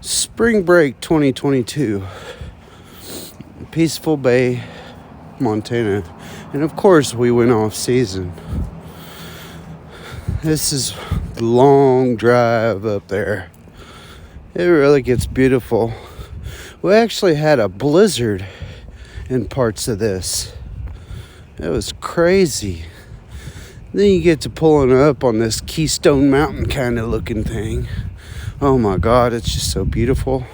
Spring break 2022, Peaceful Bay, Montana. And of course, we went off season. This is the long drive up there. It really gets beautiful. We actually had a blizzard in parts of this. It was crazy. Then you get to pulling up on this Keystone Mountain kind of looking thing. Oh my God, it's just so beautiful.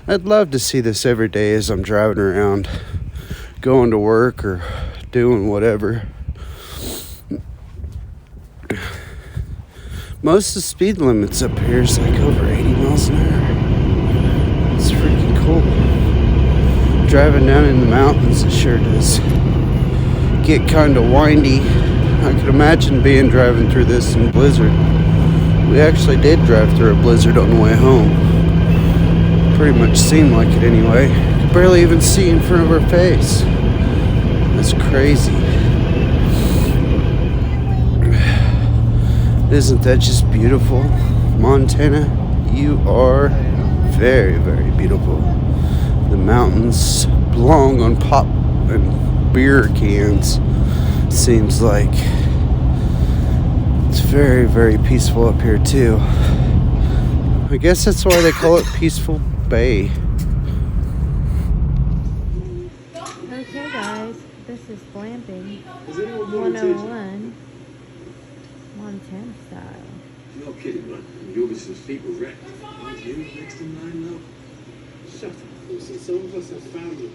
I'd love to see this every day as I'm driving around, going to work or doing whatever. Most of the speed limits up here is like over 80 miles an hour. It's freaking cool. Driving down in the mountains, it sure does get kind of windy. I could imagine driving through this in blizzard. We actually did drive through a blizzard on the way home. Pretty much seemed like it anyway. Could barely even see in front of our face. That's crazy. Isn't that just beautiful? Montana, you are very, very beautiful. The mountains belong on pop and beer cans. Seems like it's very, very peaceful up here too. I guess that's why they call it Peaceful Bay. Okay guys, this is glamping 101 Montana style. No kidding, man. Jorgensen's feet were wrecked. Was you next in line now? Shut up. You see, some of us have family.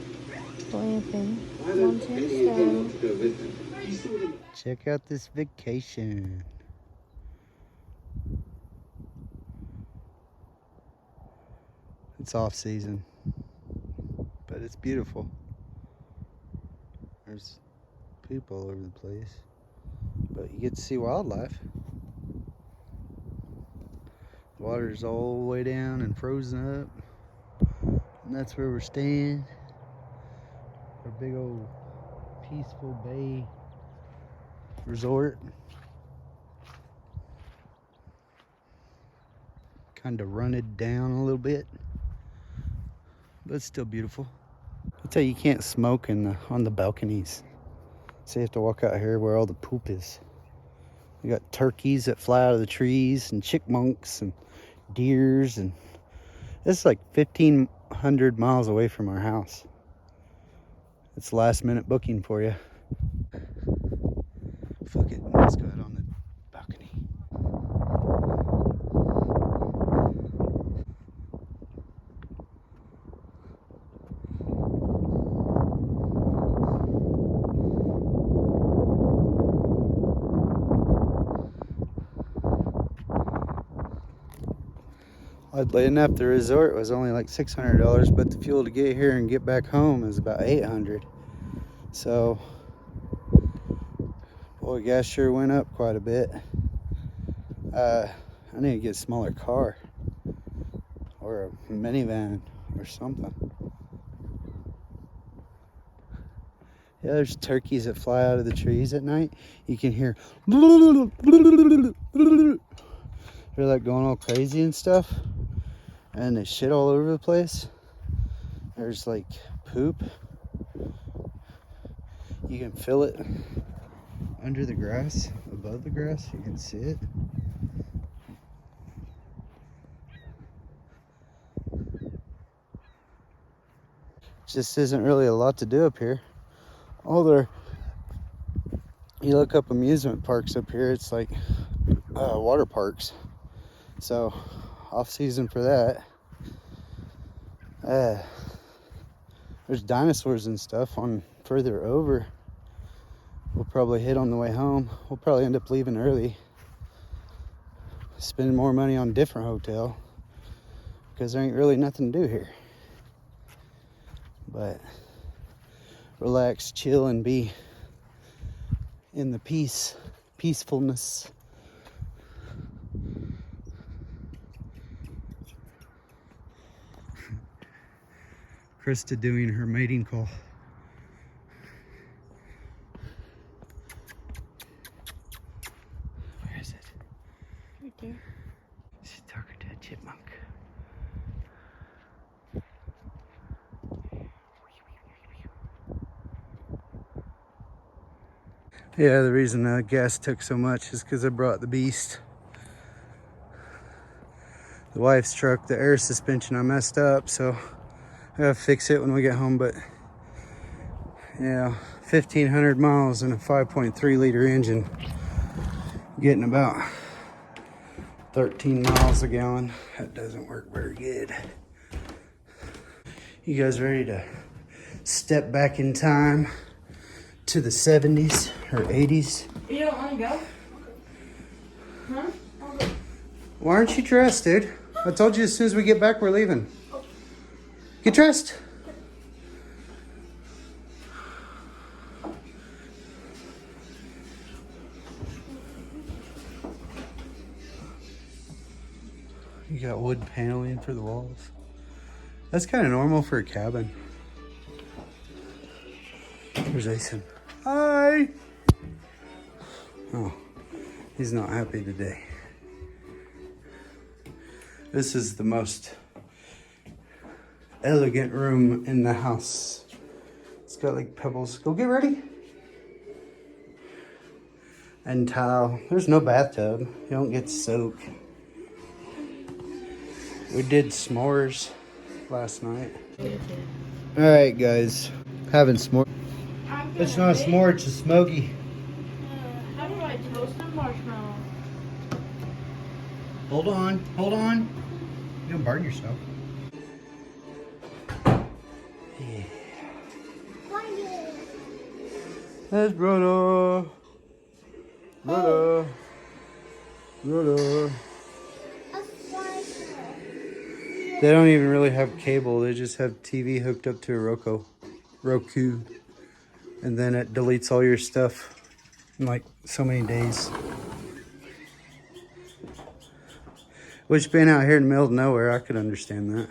Glamping Why don't Montana any of you style. want to go with them? You saw them. Check out this vacation. It's off season, but it's beautiful. There's poop all over the place, but you get to see wildlife. The water's all the way down and frozen up, and that's where we're staying. Our big old Peaceful Bay resort. Kind of run it down a little bit, but it's still beautiful. I tell you, you can't smoke on the balconies, so you have to walk out here where all the poop is. We got turkeys that fly out of the trees, and chipmunks, and deers, and it's like 1,500 miles away from our house. It's last minute booking for you. Fuck it, let's go out on the balcony. Oddly enough, the resort was only like $600, but the fuel to get here and get back home is about $800. So, boy, gas sure went up quite a bit. I need to get a smaller car or a minivan or something. Yeah, there's turkeys that fly out of the trees at night. You can hear they're like going all crazy and stuff, and they shit all over the place. There's like poop. You can feel it under the grass, above the grass. You can see it. Just isn't really a lot to do up here. You look up amusement parks up here, it's like water parks. So off season for that. There's dinosaurs and stuff on further over. We'll probably hit on the way home. We'll probably end up leaving early, spending more money on a different hotel because there ain't really nothing to do here. But relax, chill, and be in the peacefulness. Krista doing her mating call. Where is it? Right there. She's talking to a chipmunk. Yeah, the reason gas took so much is because I brought the beast. The wife's truck, the air suspension I messed up, so I gotta fix it when we get home. But yeah, 1,500 miles and a 5.3 liter engine, getting about 13 miles a gallon. That doesn't work very good. You guys ready to step back in time to the 70s or 80s? You don't want to go? Huh? I'll go. Why aren't you dressed, dude? I told you as soon as we get back, we're leaving. Get dressed. You got wood paneling for the walls. That's kind of normal for a cabin. Where's Asen? Hi. Oh, he's not happy today. This is the most elegant room in the house. It's got like pebbles. Go get ready. And tile. There's no bathtub. You don't get soaked. We did s'mores last night. All right, guys. Having s'more. It's not a s'more, it's a smoky. How do I toast a marshmallow? Hold on, hold on. You're gonna burn yourself. Yeah. There's brother. Brother. Brother. They don't even really have cable. They just have TV hooked up to a Roku. And then it deletes all your stuff in like so many days. Which, being out here in the middle of nowhere, I could understand that.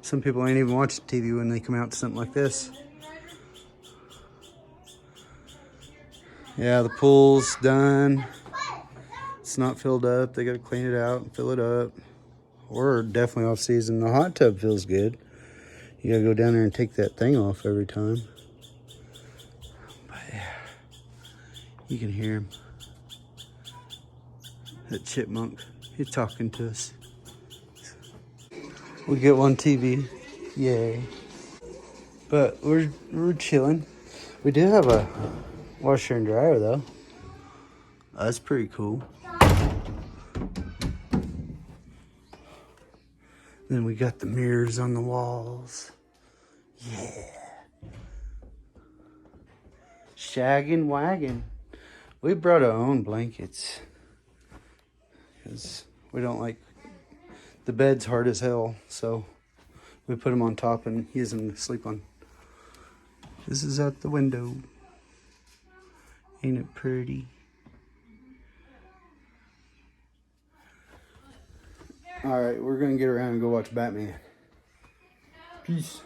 Some people ain't even watch TV when they come out to something like this. Yeah, the pool's done. It's not filled up. They gotta clean it out and fill it up. We're definitely off season. The hot tub feels good. You gotta go down there and take that thing off every time. But yeah, you can hear him. That chipmunk, he's talking to us. We get one TV, yay. But we're chilling. We do have a washer and dryer though. That's pretty cool. Then we got the mirrors on the walls. Yeah. Shaggin' wagon. We brought our own blankets. Because we don't like... The bed's hard as hell. So we put them on top and use them to sleep on. This is out the window. Ain't it pretty? All right, we're gonna get around and go watch Batman. Peace.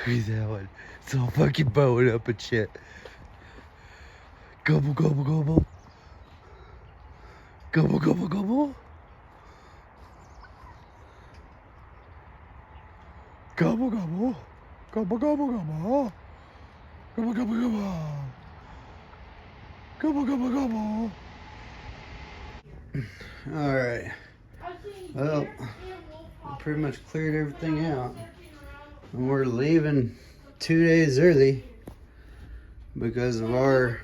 Who's that one? It's all fucking bowing up and shit. Gobble, gobble, gobble. Gobble, gobble, gobble. Gobble, gobble. Gobble, gobble, gobble. Gobble, gobble, gobble. Gobble, gobble, gobble. All right. Well, we pretty much cleared everything out. And we're leaving 2 days early because of our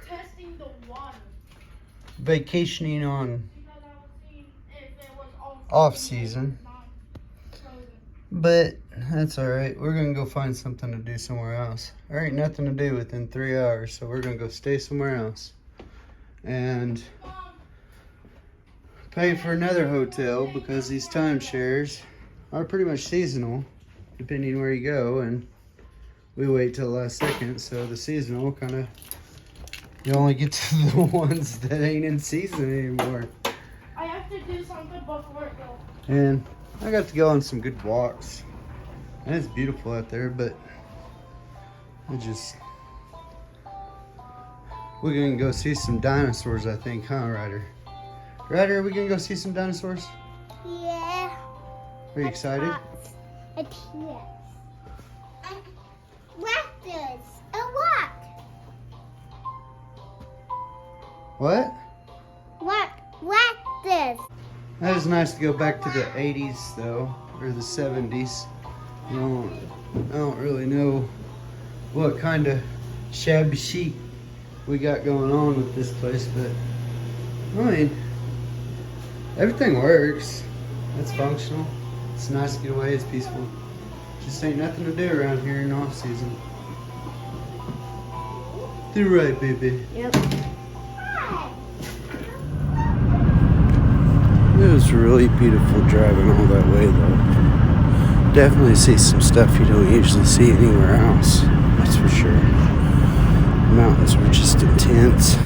vacationing on off season. But that's all right. We're gonna go find something to do somewhere else. There ain't nothing to do within 3 hours, so we're gonna go stay somewhere else and pay for another hotel because these timeshares are pretty much seasonal depending where you go, and we wait till the last second, so the seasonal kind of, you only get to the ones that ain't in season anymore. I have to do something before it goes. And I got to go on some good walks. And it's beautiful out there, but we're gonna go see some dinosaurs, I think, huh, Ryder? Ryder, are we gonna go see some dinosaurs? Yeah. Are you excited? A T-Rex. Raptors. A what? What? What? Raptors. That was nice to go back to the 80s, though, or the 70s. I don't really know what kind of shabby chic we got going on with this place, but I mean, everything works. It's functional. It's nice to get away. It's peaceful. Just ain't nothing to do around here in off season. Do right, baby. Yep. It was really beautiful driving all that way, though. Definitely see some stuff you don't usually see anywhere else. That's for sure. The mountains were just intense.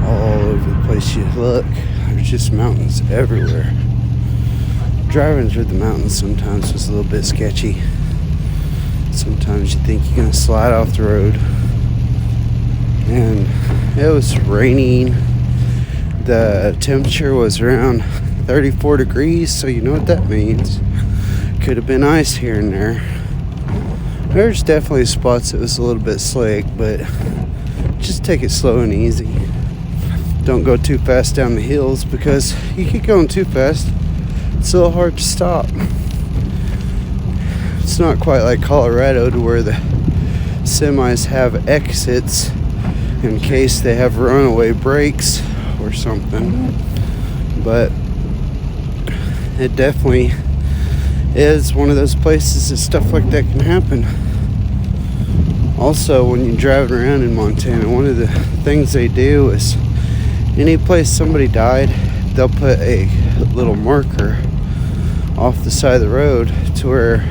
All over the place you look, there's just mountains everywhere. Driving through the mountains sometimes was a little bit sketchy. Sometimes you think you're gonna slide off the road. And it was raining. The temperature was around 34 degrees, so you know what that means. Could have been ice here and there. There's definitely spots that was a little bit slick, but just take it slow and easy. Don't go too fast down the hills, because you keep going too fast, it's a little hard to stop. It's not quite like Colorado, to where the semis have exits in case they have runaway brakes or something, but it definitely is one of those places that stuff like that can happen. Also, when you're driving around in Montana, one of the things they do is any place somebody died, they'll put a little marker off the side of the road to where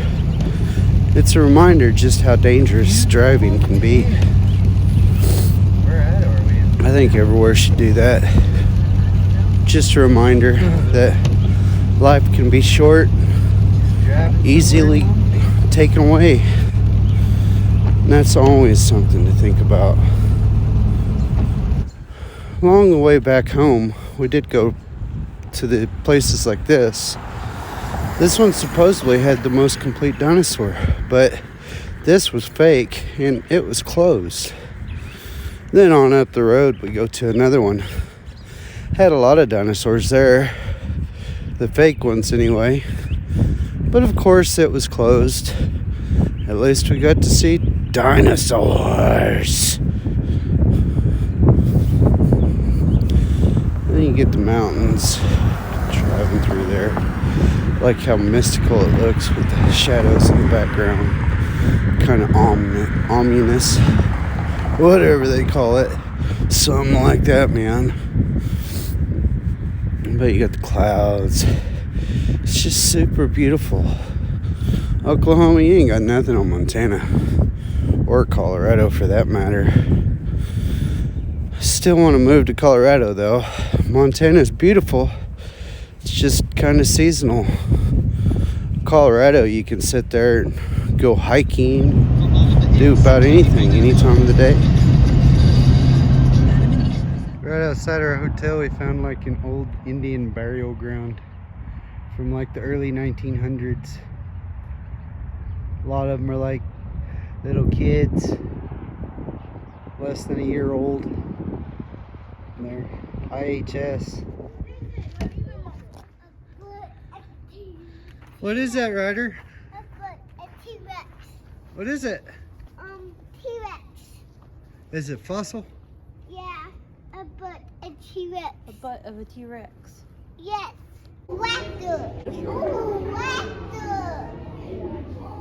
it's a reminder just how dangerous driving can be. Where at are we? I think everywhere should do that. Just a reminder that life can be short, easily taken away. And that's always something to think about. Along the way back home, we did go to the places like this. This one supposedly had the most complete dinosaur, but this was fake and it was closed. Then on up the road, we go to another one. Had a lot of dinosaurs there, the fake ones anyway. But of course it was closed. At least we got to see dinosaurs. Then you get the mountains, driving through there. Like how mystical it looks with the shadows in the background. Kind of ominous. Whatever they call it. Something like that, man. But you got the clouds. It's just super beautiful. Oklahoma, you ain't got nothing on Montana. Or Colorado, for that matter. Still want to move to Colorado, though. Montana's beautiful. It's just kind of seasonal. Colorado, you can sit there and go hiking, do about anything, any time of the day. Right outside our hotel, we found like an old Indian burial ground from like the early 1900s. A lot of them are like little kids, less than a year old. And they're IHS. What is that, Ryder? A T-Rex. What is it? T-Rex. Is it fossil? Yeah, a T-Rex. A butt of a T-Rex. Yes. Raptor. Ooh, raptor.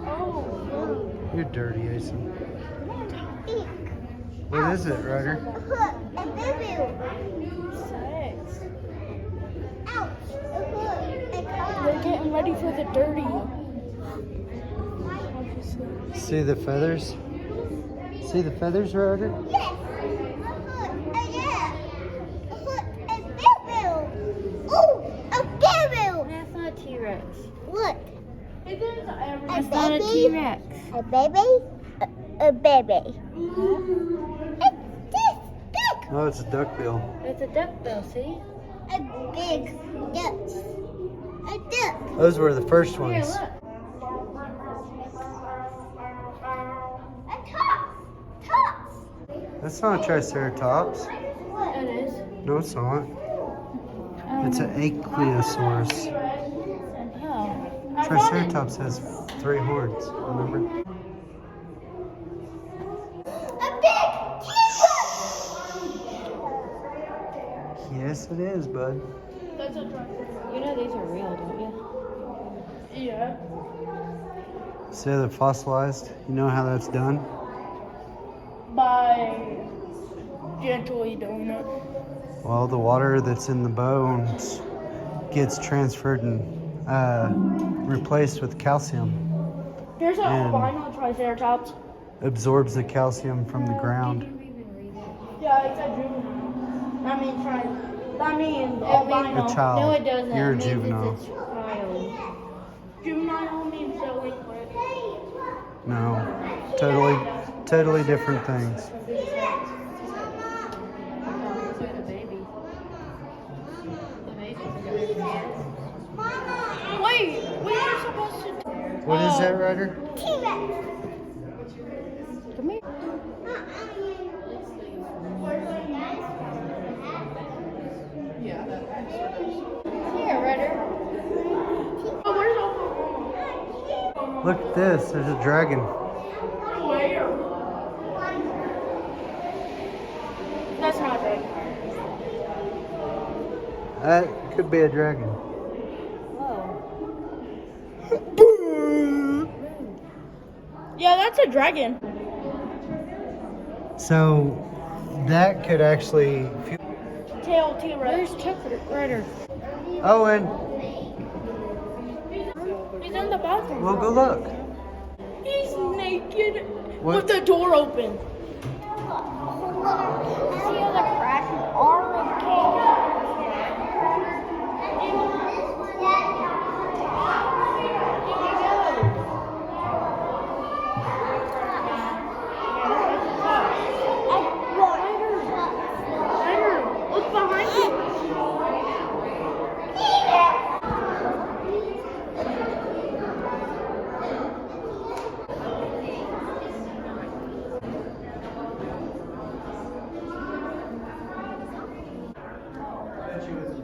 Oh, You're dirty, Asen. Eek. What is it, Ryder? Look, a baby. sex. Ouch. Look, a car. They're getting ready for the dirty. See the feathers? See the feathers, Ryder? Yes. Look, a baby. Ooh, a baby. That's not a That's not a T-Rex. A baby? A baby. It's this big. Oh, it's a duckbill. It's a duckbill, see? A big duck. A duck. Those were the first Here, ones. look. A top. Tops. That's not a Triceratops. It is. No, it's not. It's an Ankylosaurus. Oh. Triceratops has 3 horns, remember? A big T-Rex. Yes, it is, bud. That's a You know these are real, don't you? Yeah. See how they're fossilized? You know how that's done? By gently doing it. Well, the water that's in the bones gets transferred and replaced with calcium. There's a And- albino Triceratops. Absorbs the calcium from the ground. Yeah, it's a juvenile. That means albino. A child. No, it doesn't. You're a It means juvenile. It's a child. Juvenile means so liquid. No, totally different things. Wait, we were supposed to. What is that, Ryder? T-Rex. Come here. Here, Ryder. Oh, where's Oklahoma? Look at this. There's a dragon. Where? That's not big. That could be a dragon. Yeah, that's a dragon. So that could actually. Tail T-Rex. Where's Chuck Ryder? Owen, He's in the bathroom. we'll go look. He's naked What? with the door open. See how the crack arm of Ryder, look behind you.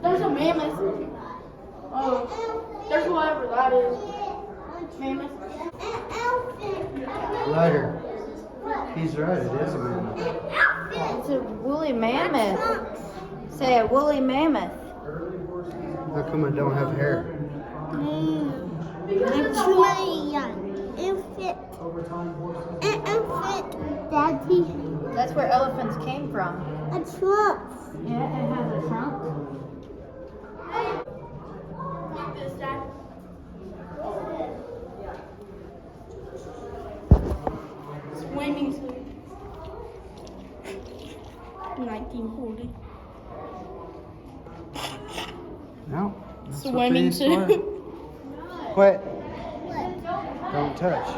There's a mammoth. Oh, there's whatever that is. Mammoth. Ryder, he's right. It is a mammoth. It's a woolly mammoth. Say a woolly mammoth. How come I don't have hair? It's really young. Infant. Infant, Daddy. That's where elephants came from. A trunk. Yeah, it has a trunk. Swimming suit. 1940. No. that's what Swimming these suit. were. Quit. Don't touch.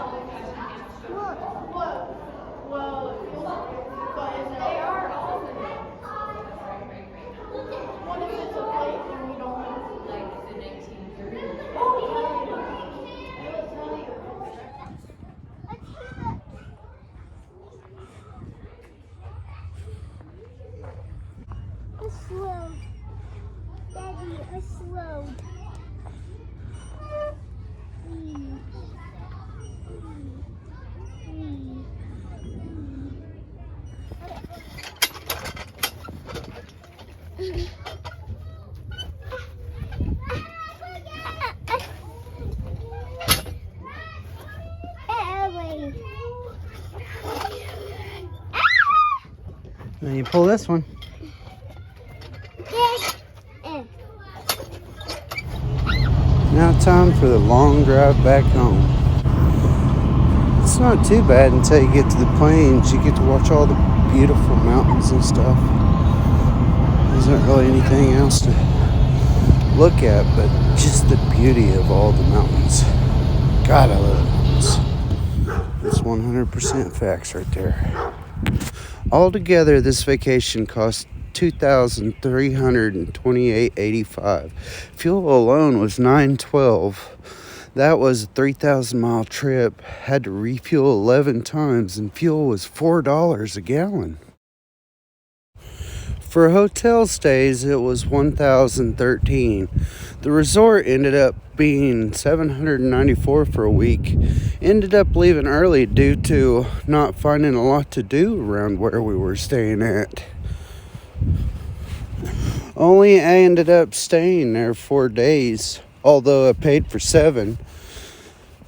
A slow. Daddy, a slow. Then you pull this one. Now time for the long drive back home. It's not too bad until you get to the plains. You get to watch all the beautiful mountains and stuff. There isn't really anything else to look at but just the beauty of all the mountains. God, I love it. That's 100% facts right there. Altogether, this vacation cost $2,328.85. Fuel alone was $9.12. That was a 3,000-mile trip. Had to refuel 11 times, and fuel was $4 a gallon. For hotel stays, it was $1,013. The resort ended up being $794 for a week. Ended up leaving early due to not finding a lot to do around where we were staying at. I ended up staying there 4 days, although I paid for 7.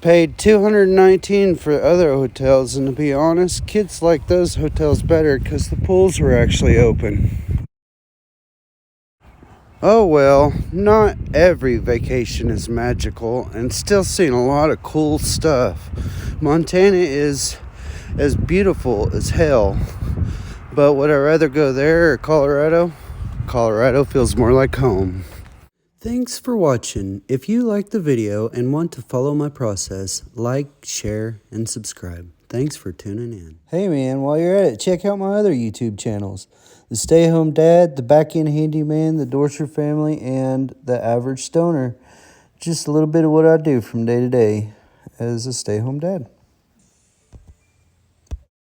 Paid $219 for other hotels, and to be honest, kids like those hotels better because the pools were actually open. Oh well, not every vacation is magical, and still seeing a lot of cool stuff. Montana is as beautiful as hell, but would I rather go there or Colorado? Colorado feels more like home. Thanks for watching. If you liked the video and want to follow my process, like, share, and subscribe. Thanks for tuning in. Hey man, while you're at it, check out my other YouTube channels. The Stay Home Dad, The Back End Handyman, The Dorser Family, and The Average Stoner. Just a little bit of what I do from day to day as a stay-home dad.